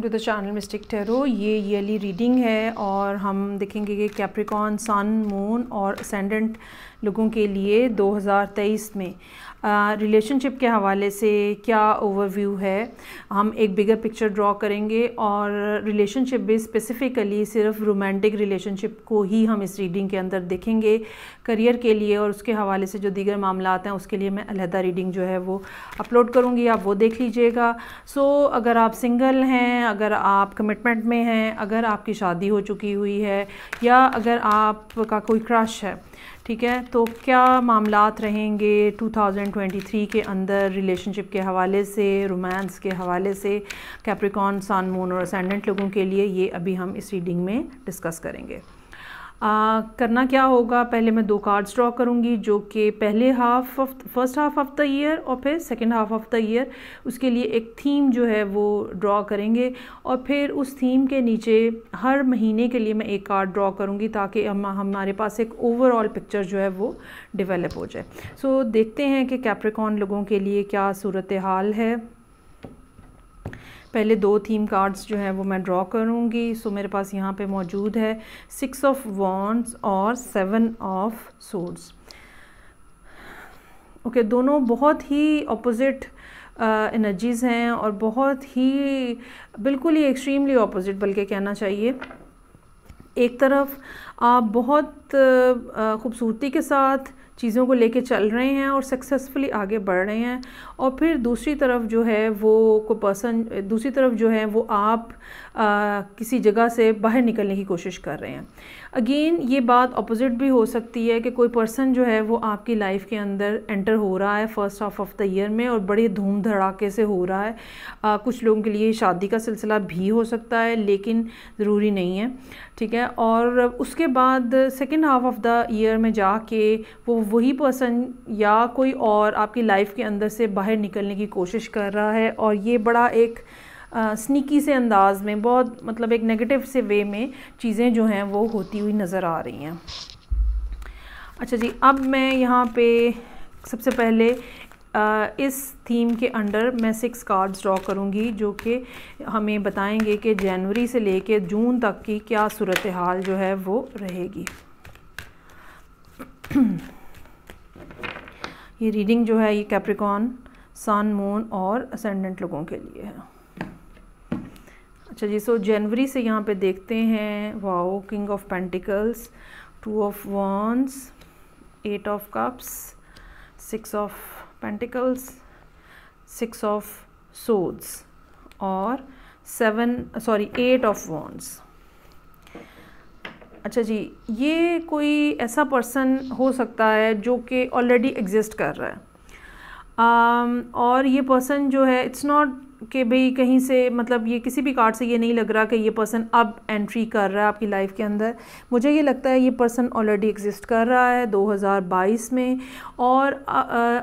To the channel mystic tarot. ये yearly reading है और हम देखेंगे कि कैप्रिकॉर्न सन, मून और असेंडेंट लोगों के लिए 2023 में रिलेशनशिप के हवाले से क्या ओवरव्यू है। हम एक बिगर पिक्चर ड्रॉ करेंगे और रिलेशनशिप भी स्पेसिफ़िकली सिर्फ रोमांटिक रिलेशनशिप को ही हम इस रीडिंग के अंदर देखेंगे। करियर के लिए और उसके हवाले से जो दीगर मामलात हैं उसके लिए मैं अलहदा रीडिंग जो है वो अपलोड करूँगी, आप वो देख लीजिएगा। अगर आप सिंगल हैं, अगर आप कमिटमेंट में हैं, अगर आपकी शादी हो चुकी हुई है या अगर आपका कोई क्रश है, ठीक है, तो क्या मामलात रहेंगे 2023 के अंदर रिलेशनशिप के हवाले से, रोमांस के हवाले से कैप्रिकॉर्न, सन, मून और असेंडेंट लोगों के लिए, ये अभी हम इस रीडिंग में डिस्कस करेंगे। करना क्या होगा, पहले मैं 2 कार्ड्स ड्रॉ करूँगी जो कि first half of the year और फिर second half of the year, उसके लिए एक थीम जो है वो ड्रॉ करेंगे और फिर उस थीम के नीचे हर महीने के लिए मैं एक कार्ड ड्रॉ करूँगी ताकि हमारे पास एक ओवरऑल पिक्चर जो है वो डेवलप हो जाए। देखते हैं कि कैप्रिकॉर्न लोगों के लिए क्या सूरत हाल है। पहले 2 थीम कार्ड्स जो हैं वो मैं ड्रॉ करूँगी। मेरे पास यहाँ पे मौजूद है 6 ऑफ वॉन्ड्स और 7 ऑफ सोर्ड्स। ओके, दोनों बहुत ही ऑपोजिट एनर्जीज़ हैं और बहुत ही बिल्कुल ही एक्सट्रीमली ऑपोजिट बल्कि कहना चाहिए। एक तरफ आप बहुत खूबसूरती के साथ चीज़ों को लेके चल रहे हैं और सक्सेसफुली आगे बढ़ रहे हैं, और फिर दूसरी तरफ जो है वो कोई पर्सन, दूसरी तरफ जो है वो आप किसी जगह से बाहर निकलने की कोशिश कर रहे हैं। अगेन ये बात अपोजिट भी हो सकती है कि कोई पर्सन जो है वो आपकी लाइफ के अंदर एंटर हो रहा है first half of the year में और बड़े धूम धड़ाके से हो रहा है। कुछ लोगों के लिए शादी का सिलसिला भी हो सकता है लेकिन ज़रूरी नहीं है, ठीक है। और उसके बाद second half of the year में जाके वो वही पर्सन या कोई और आपकी लाइफ के अंदर से बाहर निकलने की कोशिश कर रहा है, और ये बड़ा एक स्नीकी से अंदाज में, बहुत मतलब एक नेगेटिव से वे में चीज़ें जो हैं वो होती हुई नज़र आ रही हैं। अच्छा जी, अब मैं यहाँ पे सबसे पहले इस थीम के अंडर मैं 6 कार्ड्स ड्रॉ करूँगी जो कि हमें बताएंगे कि जनवरी से लेके जून तक की क्या सूरत हाल जो है वो रहेगी। ये रीडिंग जो है ये कैप्रिकॉर्न, सन, मून और असेंडेंट लोगों के लिए है। अच्छा जी, जनवरी से यहाँ पे देखते हैं। Wow, king of pentacles, 2 of wands, 8 of cups, 6 of pentacles, 6 of swords और 8 ऑफ वॉन्ड्स। अच्छा जी, ये कोई ऐसा पर्सन हो सकता है जो कि ऑलरेडी एग्जिस्ट कर रहा है, और ये पर्सन जो है इट्स नॉट कि भाई कहीं से, मतलब ये किसी भी कार्ड से ये नहीं लग रहा कि ये पर्सन अब एंट्री कर रहा है आपकी लाइफ के अंदर। मुझे ये लगता है ये पर्सन ऑलरेडी एग्जिस्ट कर रहा है 2022 में, और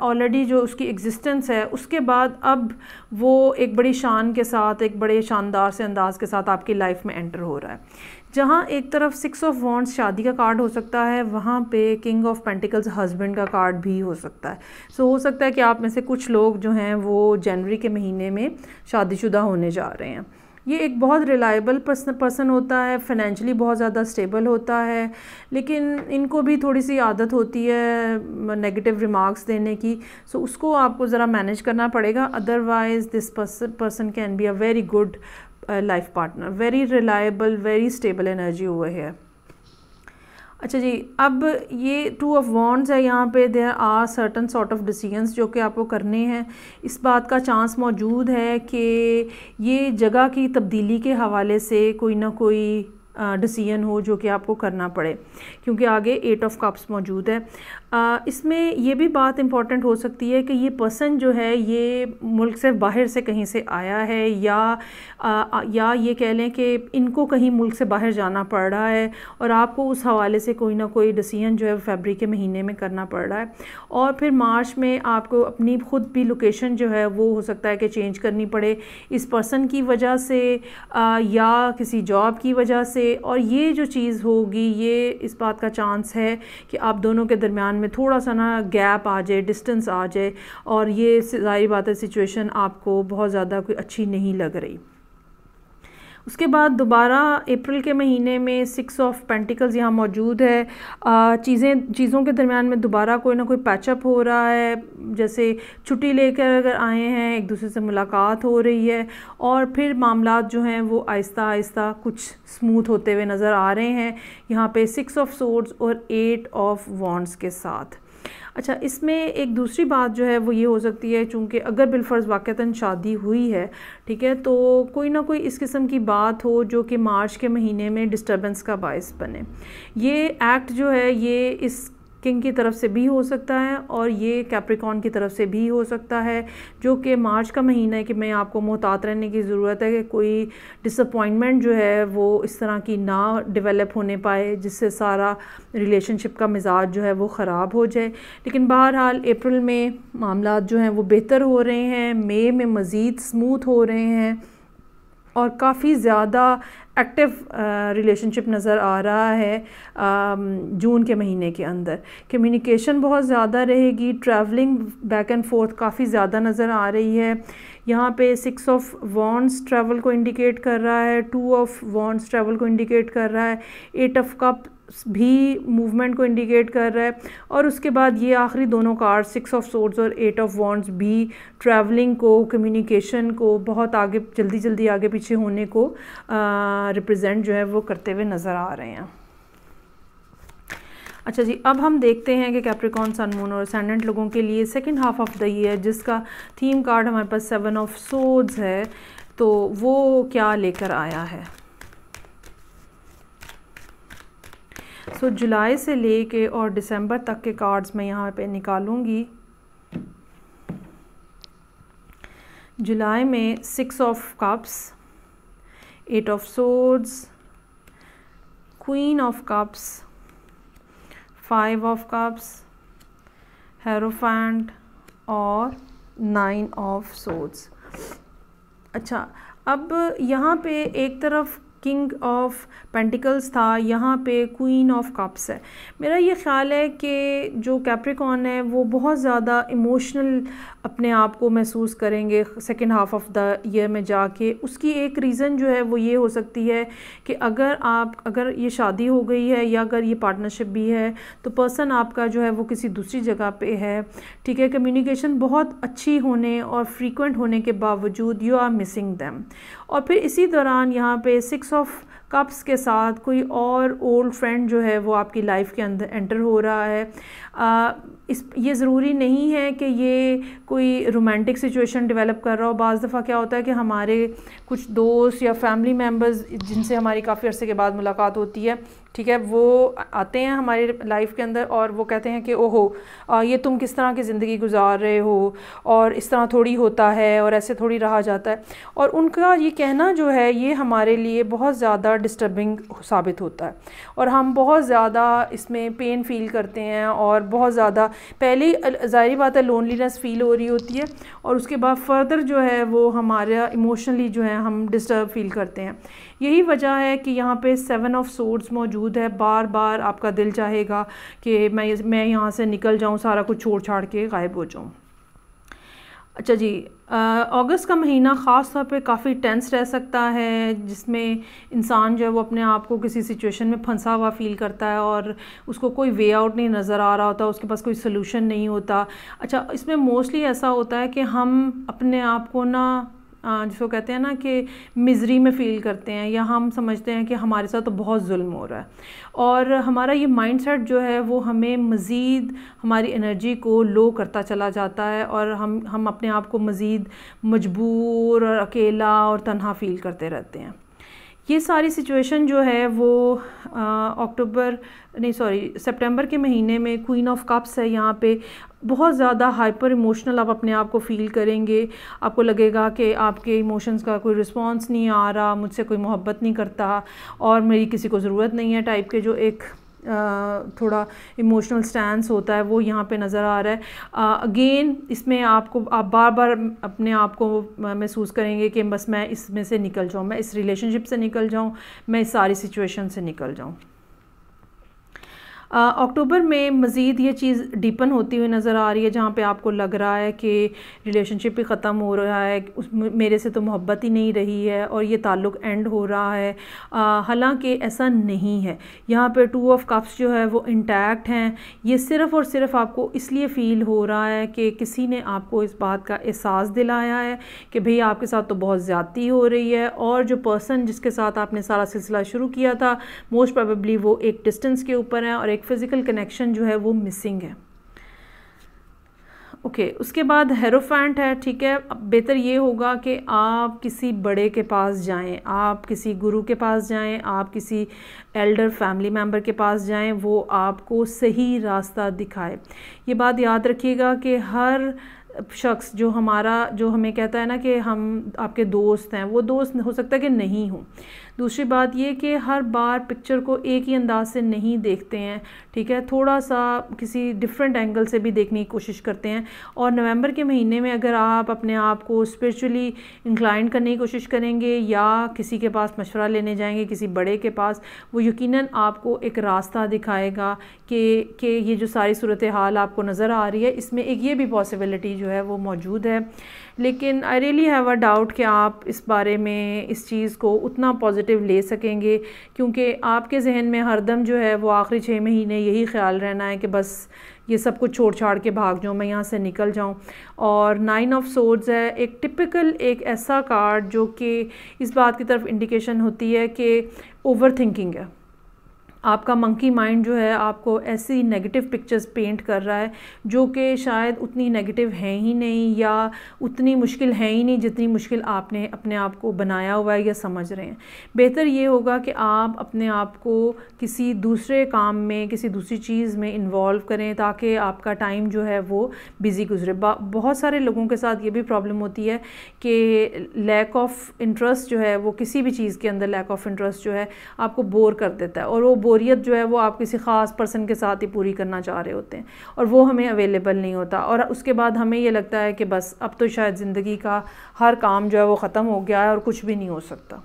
ऑलरेडी जो उसकी एग्जिस्टेंस है उसके बाद अब वो एक बड़ी शान के साथ, एक बड़े शानदार से अंदाज के साथ आपकी लाइफ में एंटर हो रहा है। जहाँ एक तरफ 6 ऑफ वॉन्ड्स शादी का कार्ड हो सकता है, वहाँ पे किंग ऑफ पेंटिकल्स हस्बैंड का कार्ड भी हो सकता है। हो सकता है कि आप में से कुछ लोग जो हैं वो जनवरी के महीने में शादीशुदा होने जा रहे हैं। ये एक बहुत रिलायबल पर्सन होता है, फाइनेंशियली बहुत ज़्यादा स्टेबल होता है, लेकिन इनको भी थोड़ी सी आदत होती है नेगेटिव रिमार्क्स देने की। उसको आपको ज़रा मैनेज करना पड़ेगा। Otherwise this person can be a very good life partner, very reliable, very stable energy हुआ है। अच्छा जी, अब ये 2 ऑफ वॉन्ड्स है यहाँ पे। There are certain sort of decisions जो कि आपको करने हैं। इस बात का चांस मौजूद है कि ये जगह की तब्दीली के हवाले से कोई ना कोई डिसीजन हो जो कि आपको करना पड़े, क्योंकि आगे 8 ऑफ कप्स मौजूद है। इसमें ये भी बात इम्पॉर्टेंट हो सकती है कि ये पर्सन जो है ये मुल्क से बाहर से कहीं से आया है, या ये कह लें कि इनको कहीं मुल्क से बाहर जाना पड़ रहा है और आपको उस हवाले से कोई ना कोई डिसीजन जो है फरवरी के महीने में करना पड़ रहा है, और फिर मार्च में आपको अपनी खुद भी लोकेशन जो है वो हो सकता है कि चेंज करनी पड़े इस पर्सन की वजह से या किसी जॉब की वजह से। और ये जो चीज़ होगी, ये इस बात का चांस है कि आप दोनों के दरमियान में थोड़ा सा ना गैप आ जाए, डिस्टेंस आ जाए, और ये ज़ाहिर बात है सिचुएशन आपको बहुत ज़्यादा कोई अच्छी नहीं लग रही। उसके बाद दोबारा अप्रैल के महीने में 6 ऑफ पेंटिकल्स यहाँ मौजूद है। चीज़ों के दरमियान में दोबारा कोई ना कोई पैचअप हो रहा है, जैसे छुट्टी लेकर अगर आए हैं, एक दूसरे से मुलाकात हो रही है, और फिर मामलात जो हैं वो आहिस्ता आहिस्ता कुछ स्मूथ होते हुए नज़र आ रहे हैं यहाँ पे 6 ऑफ सोर्ड्स और 8 ऑफ वॉन्ड्स के साथ। अच्छा, इसमें एक दूसरी बात जो है वो ये हो सकती है, चूँकि अगर बिलफर्ज वाक़तन शादी हुई है, ठीक है, तो कोई ना कोई इस किस्म की बात हो जो कि मार्च के महीने में डिस्टर्बेंस का बायस बने। ये एक्ट जो है ये इस किंग की तरफ से भी हो सकता है और ये कैप्रिकॉर्न की तरफ से भी हो सकता है, जो कि मार्च का महीना है कि मैं आपको मोहतात रहने की ज़रूरत है कि कोई डिसअपॉइंटमेंट जो है वो इस तरह की ना डेवलप होने पाए जिससे सारा रिलेशनशिप का मिजाज जो है वो ख़राब हो जाए। लेकिन बहरहाल अप्रैल में मामलात जो हैं वो बेहतर हो रहे हैं, मई में मज़ीद स्मूथ हो रहे हैं और काफ़ी ज़्यादा एक्टिव रिलेशनशिप नज़र आ रहा है। जून के महीने के अंदर कम्युनिकेशन बहुत ज़्यादा रहेगी, ट्रैवलिंग बैक एंड फोर्थ काफ़ी ज़्यादा नज़र आ रही है। यहाँ पे 6 ऑफ वॉन्ड्स ट्रैवल को इंडिकेट कर रहा है, 2 ऑफ वॉन्ड्स ट्रैवल को इंडिकेट कर रहा है, 8 ऑफ कप भी मूवमेंट को इंडिकेट कर रहा है, और उसके बाद ये आखिरी दोनों कार्ड 6 ऑफ सोर्ड्स और 8 ऑफ वॉन्ड्स भी ट्रैवलिंग को, कम्युनिकेशन को, बहुत आगे जल्दी जल्दी आगे पीछे होने को रिप्रेजेंट जो है वो करते हुए नज़र आ रहे हैं। अच्छा जी, अब हम देखते हैं कि कैप्रिकॉर्न, सन, मून और असेंडेंट लोगों के लिए second half of the year, जिसका थीम कार्ड हमारे पास 7 ऑफ सोर्ड्स है, तो वो क्या लेकर आया है। सो जुलाई से लेके और दिसंबर तक के कार्ड्स मैं यहाँ पे निकालूंगी। जुलाई में 6 of cups, 8 of swords, queen of cups, 5 of cups, hierophant और 9 ऑफ सोर्ड्स। अच्छा, अब यहाँ पे एक तरफ किंग ऑफ पेंटिकल्स था, यहाँ पे क्वीन ऑफ कप्स है। मेरा ये ख़्याल है कि जो कैप्रिकॉर्न है वो बहुत ज़्यादा इमोशनल अपने आप को महसूस करेंगे second half of the year में जाके। उसकी एक रीज़न जो है वो ये हो सकती है कि अगर ये शादी हो गई है या अगर ये पार्टनरशिप भी है तो पर्सन आपका जो है वो किसी दूसरी जगह पे है, ठीक है। कम्युनिकेशन बहुत अच्छी होने और फ्रीक्वेंट होने के बावजूद यू आर मिसिंग देम। और फिर इसी दौरान यहाँ पे 6 ऑफ कप्स के साथ कोई और ओल्ड फ्रेंड जो है वो आपकी लाइफ के अंदर एंटर हो रहा है। ये ज़रूरी नहीं है कि ये कोई रोमांटिक सिचुएशन डेवलप कर रहा हो। बाज़ दफ़ा क्या होता है कि हमारे कुछ दोस्त या फैमिली मेम्बर्स जिनसे हमारी काफ़ी अरसे के बाद मुलाकात होती है, ठीक है, वो आते हैं हमारे लाइफ के अंदर और वो कहते हैं कि ओहो ये तुम किस तरह की ज़िंदगी गुजार रहे हो और इस तरह थोड़ी होता है और ऐसे थोड़ी रहा जाता है। और उनका ये कहना जो है ये हमारे लिए बहुत ज़्यादा डिस्टर्बिंग साबित होता है और हम बहुत ज़्यादा इसमें पेन फील करते हैं और बहुत ज़्यादा पहले ज़ाहिर बात है लोनलीनेस फ़ील हो रही होती है और उसके बाद फर्दर जो है वो हमारा इमोशनली जो है हम डिस्टर्ब फील करते हैं। यही वजह है कि यहाँ पे 7 ऑफ सोर्ड्स मौजूद है। बार बार आपका दिल चाहेगा कि मैं यहाँ से निकल जाऊँ, सारा कुछ छोड़ छाड़ के गायब हो जाऊँ। अच्छा जी, अगस्त का महीना ख़ास तौर पे काफ़ी टेंस रह सकता है, जिसमें इंसान जो है वो अपने आप को किसी सिचुएशन में फंसा हुआ फ़ील करता है और उसको कोई वे आउट नहीं नज़र आ रहा होता, उसके पास कोई सलूशन नहीं होता। अच्छा, इसमें मोस्टली ऐसा होता है कि हम अपने आप को ना जिसको कहते हैं ना कि मिज़री में फ़ील करते हैं या हम समझते हैं कि हमारे साथ तो बहुत जुल्म हो रहा है और हमारा ये माइंडसेट जो है वो हमें मज़ीद हमारी एनर्जी को लो करता चला जाता है और हम अपने आप को मज़ीद मजबूर और अकेला और तन्हा फ़ील करते रहते हैं। ये सारी सिचुएशन जो है वो सितंबर के महीने में क्वीन ऑफ कप्स है। यहाँ पे बहुत ज़्यादा हाइपर इमोशनल आप अपने आप को फ़ील करेंगे। आपको लगेगा कि आपके इमोशंस का कोई रिस्पांस नहीं आ रहा, मुझसे कोई मोहब्बत नहीं करता और मेरी किसी को ज़रूरत नहीं है टाइप के जो एक थोड़ा इमोशनल स्टैंस होता है वो यहाँ पे नज़र आ रहा है। अगेन इसमें आप बार बार अपने आप को महसूस करेंगे कि बस मैं इसमें से निकल जाऊँ, मैं इस रिलेशनशिप से निकल जाऊँ, मैं इस सारी सिचुएशन से निकल जाऊँ। अक्टूबर में मज़ीद ये चीज़ डीपन होती हुई नज़र आ रही है, जहाँ पे आपको लग रहा है कि रिलेशनशिप भी ख़त्म हो रहा है, मेरे से तो मोहब्बत ही नहीं रही है और ये ताल्लुक़ एंड हो रहा है। हालांकि ऐसा नहीं है। यहाँ पे 2 ऑफ कप्स जो है वो इंटैक्ट हैं। ये सिर्फ़ और सिर्फ आपको इसलिए फ़ील हो रहा है कि किसी ने आपको इस बात का एहसास दिलाया है कि भाई आपके साथ तो बहुत ज़्यादती हो रही है, और जो पर्सन जिसके साथ आपने सारा सिलसिला शुरू किया था मोस्ट प्रोबेबली वो एक डिस्टेंस के ऊपर है और एक फ़िज़िकल कनेक्शन जो है वो मिसिंग है। ओके, उसके बाद हेरोफेंट है। ठीक है, अब बेहतर ये होगा कि आप किसी बड़े के पास जाएं, आप किसी गुरु के पास जाएं, आप किसी एल्डर फैमिली मेम्बर के पास जाएं, वो आपको सही रास्ता दिखाए। ये बात याद रखिएगा कि हर शख्स जो हमें कहता है ना कि हम आपके दोस्त हैं, वो दोस्त हो सकता है कि नहीं हो। दूसरी बात ये कि हर बार पिक्चर को एक ही अंदाज से नहीं देखते हैं। ठीक है, थोड़ा सा किसी डिफरेंट एंगल से भी देखने की कोशिश करते हैं। और नवंबर के महीने में अगर आप अपने आप को स्पिरिचुअली इंक्लाइन करने की कोशिश करेंगे या किसी के पास मशवरा लेने जाएंगे, किसी बड़े के पास, वो यकीनन आपको एक रास्ता दिखाएगा कि ये जो सारी सूरत हाल आपको नज़र आ रही है, इसमें एक ये भी पॉसिबिलिटी जो है वो मौजूद है। लेकिन I really have a doubt कि आप इस बारे में इस चीज़ को उतना पॉजिटिव ले सकेंगे, क्योंकि आपके जहन में हरदम जो है वो आखिरी 6 महीने यही ख्याल रहना है कि बस ये सब कुछ छोड़ छाड़ के भाग जाऊँ, मैं यहाँ से निकल जाऊँ। और 9 ऑफ सोर्ड्स है, एक टिपिकल एक ऐसा कार्ड जो कि इस बात की तरफ इंडिकेशन होती है कि ओवर थिंकिंग है। आपका मंकी माइंड जो है आपको ऐसी नेगेटिव पिक्चर्स पेंट कर रहा है जो कि शायद उतनी नेगेटिव हैं ही नहीं, या उतनी मुश्किल है ही नहीं जितनी मुश्किल आपने अपने आप को बनाया हुआ है या समझ रहे हैं। बेहतर ये होगा कि आप अपने आप को किसी दूसरे काम में, किसी दूसरी चीज़ में इन्वॉल्व करें ताकि आपका टाइम जो है वो बिज़ी गुजरे। बहुत सारे लोगों के साथ ये भी प्रॉब्लम होती है कि लैक ऑफ इंटरेस्ट जो है वो, किसी भी चीज़ के अंदर लैक ऑफ इंटरेस्ट जो है आपको बोर कर देता है, और वो बोरियत जो है वो आप किसी ख़ास पर्सन के साथ ही पूरी करना चाह रहे होते हैं और वो हमें अवेलेबल नहीं होता, और उसके बाद हमें ये लगता है कि बस अब तो शायद ज़िंदगी का हर काम जो है वो ख़त्म हो गया है और कुछ भी नहीं हो सकता।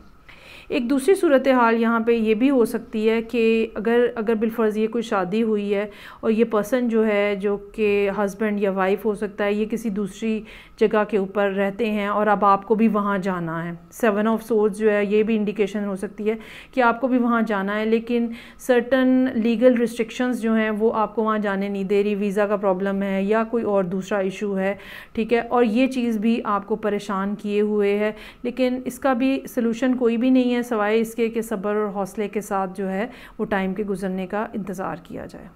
एक दूसरी सूरत हाल यहाँ पे ये भी हो सकती है कि अगर बिलफर्ज़ ये कोई शादी हुई है और ये पर्सन जो है, जो कि हस्बैंड या वाइफ हो सकता है, ये किसी दूसरी जगह के ऊपर रहते हैं और अब आपको भी वहाँ जाना है। 7 ऑफ सोर्ड्स जो है ये भी इंडिकेशन हो सकती है कि आपको भी वहाँ जाना है, लेकिन सर्टन लीगल रिस्ट्रिक्शंस जो हैं वो आपको वहाँ जाने नहीं दे रही। वीज़ा का प्रॉब्लम है या कोई और दूसरा इशू है। ठीक है, और ये चीज़ भी आपको परेशान किए हुए है, लेकिन इसका भी सलूशन कोई भी नहीं है सवाए इसके कि सब्र और हौसले के साथ जो है वो टाइम के गुजरने का इंतज़ार किया जाए।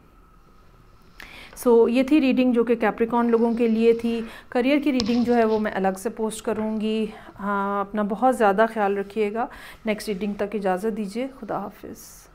ये थी रीडिंग जो कि कैप्रिकॉर्न लोगों के लिए थी। करियर की रीडिंग जो है वो मैं अलग से पोस्ट करूँगी। हाँ, अपना बहुत ज़्यादा ख्याल रखिएगा। नेक्स्ट रीडिंग तक इजाज़त दीजिए। खुदा हाफिज़।